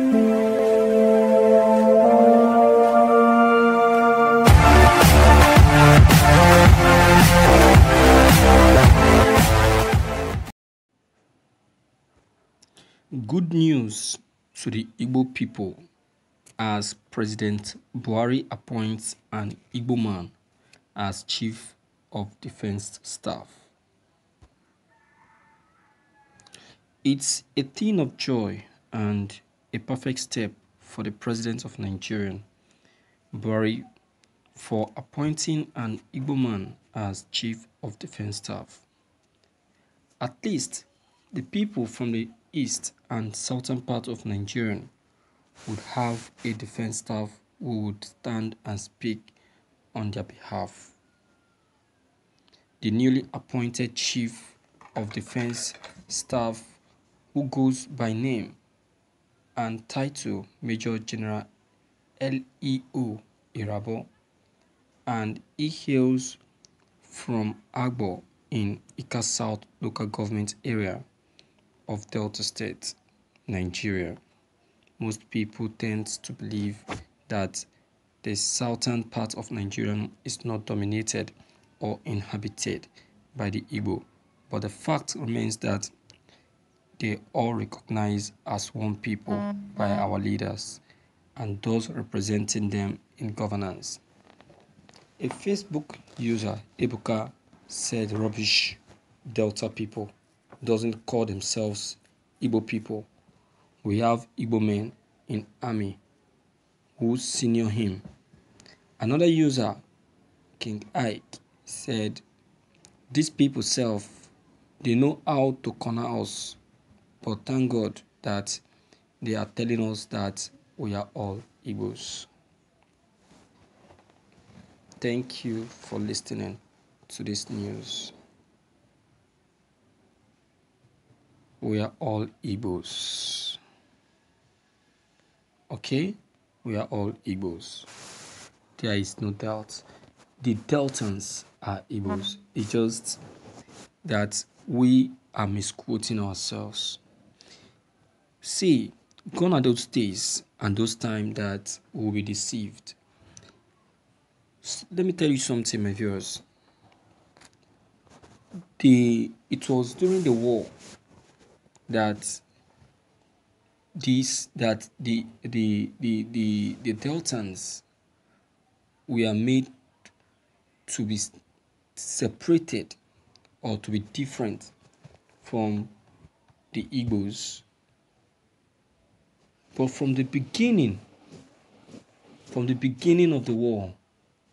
Good news to the Igbo people as President Buhari appoints an Igbo man as Chief of Defense Staff. It's a thing of joy and a perfect step for the President of Nigeria, Buhari, for appointing an Igbo man as Chief of Defense Staff. At least the people from the east and southern part of Nigeria would have a defense staff who would stand and speak on their behalf. The newly appointed Chief of Defense Staff, who goes by name and title Major General Leo Irabo, and he hails from Agbo in Ika South local government area of Delta State, Nigeria. Most people tend to believe that the southern part of Nigeria is not dominated or inhabited by the Igbo, but the fact remains that they all recognize as one people by our leaders and those representing them in governance. A Facebook user, Ebuka, said rubbish Delta people doesn't call themselves Igbo people. We have Igbo men in army who senior him. Another user, King Ike, said, these people they know how to corner us, but thank God that they are telling us that we are all Igbos. Thank you for listening to this news. We are all Igbos. Okay? We are all Igbos. There is no doubt. The Deltans are Igbos. It's just that we are misquoting ourselves. See, gone are those days and those times that we will be deceived. Let me tell you something, my viewers. It was during the war that the Deltans were made to be separated or to be different from the Igbos. But from the beginning of the war,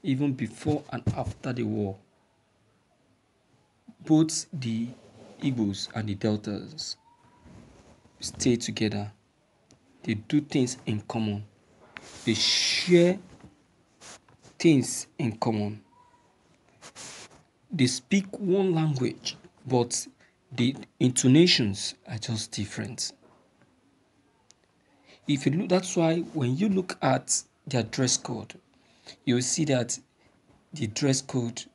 even before and after the war, both the Igbos and the Deltas stay together. They do things in common. They share things in common. They speak one language, but the intonations are just different. If you look, that's why when you look at their dress code, you will see that their dress codes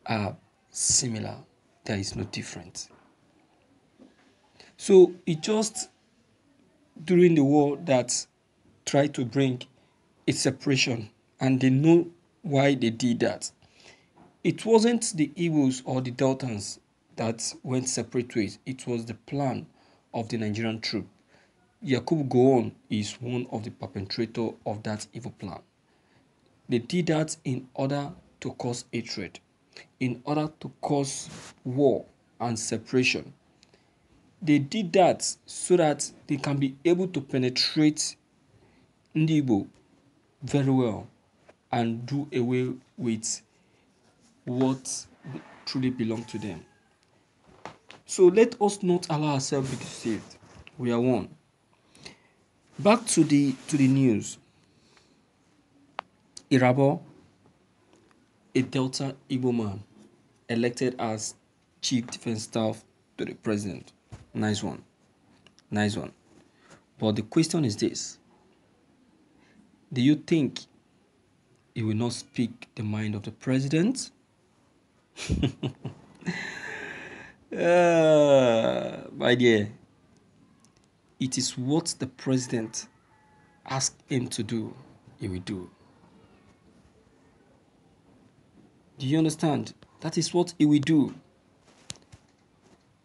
are similar. There is no difference. So it just during the war that tried to bring a separation, and they know why they did that. It wasn't the Igbos or the Deltans that went separate ways. It was the plan of the Nigerian troop. Yakubu Gowon is one of the perpetrators of that evil plan. They did that in order to cause hatred, in order to cause war and separation. They did that so that they can be able to penetrate Ndi Igbo very well and do away with what truly belongs to them. So let us not allow ourselves to be deceived. We are one. Back to the news. Irabo, a Delta Igbo man, elected as Chief Defense Staff to the President. Nice one. Nice one. But the question is this. Do you think he will not speak the mind of the President? My dear, it is what the president asked him to do, he will do. Do you understand? That is what he will do.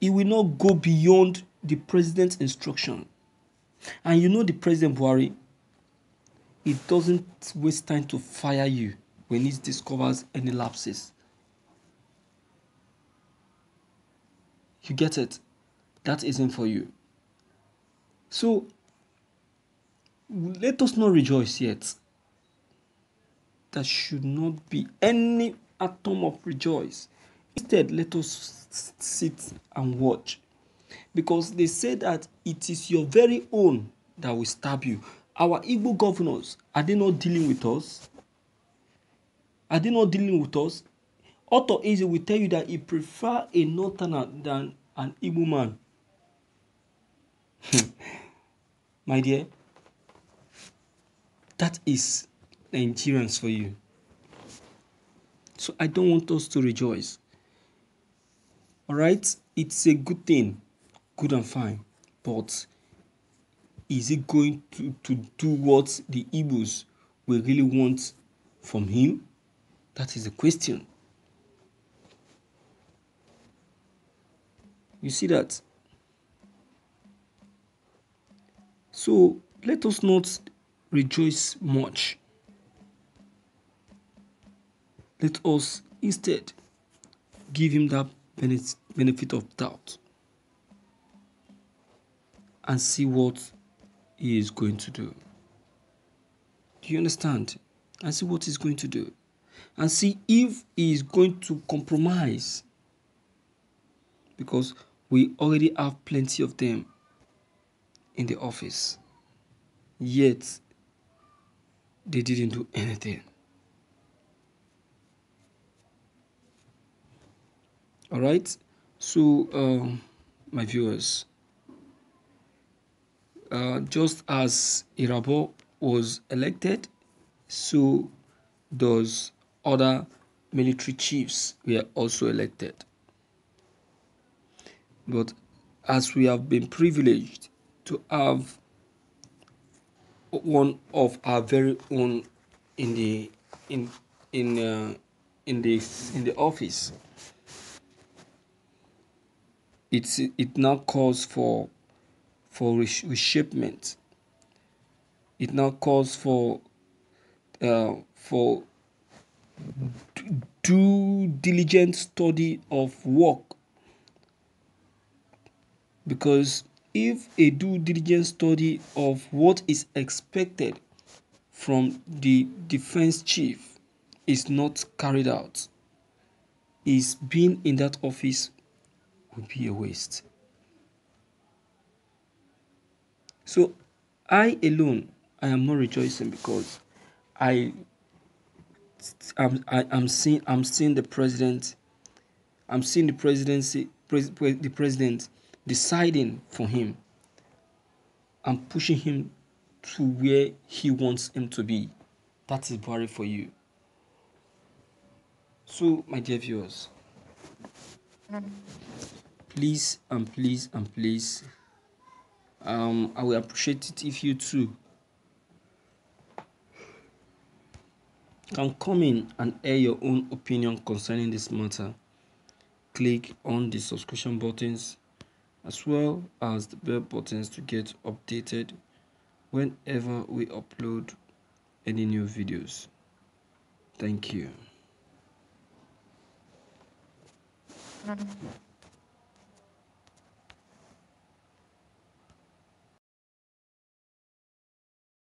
He will not go beyond the president's instruction. And you know the President Buhari, he doesn't waste time to fire you when he discovers any lapses. You get it? That isn't for you. So, let us not rejoice yet. There should not be any atom of rejoice. Instead, let us sit and watch. Because they say that it is your very own that will stab you. Our Igbo governors, are they not dealing with us? Are they not dealing with us? Otto Eze will tell you that he prefers a northerner than an Igbo man. My dear, that is Nigerians for you. So I don't want us to rejoice. All right? It's a good thing, good and fine. But is it going to do what the Igbos will really want from him? That is the question. You see that? So let us not rejoice much. Let us instead give him that benefit of doubt and see what he is going to do. Do you understand? And see what he's going to do. And see if he is going to compromise. Because we already have plenty of them in the office. Yet, they didn't do anything. All right? So, my viewers, just as Irabo was elected, so those other military chiefs were also elected. But as we have been privileged to have one of our very own in the office, it now calls for reshapement. It now calls for due diligent study of work. Because if a due diligent study of what is expected from the defense chief is not carried out, his being in that office will be a waste. So I alone, I am not rejoicing because I'm seeing the president. I'm seeing the president deciding for him and pushing him to where he wants him to be. That is Buhari for you. So, my dear viewers, please and please and please, I will appreciate it if you too can come in and air your own opinion concerning this matter. Click on the subscription buttons as well as the bell buttons to get updated whenever we upload any new videos. Thank you.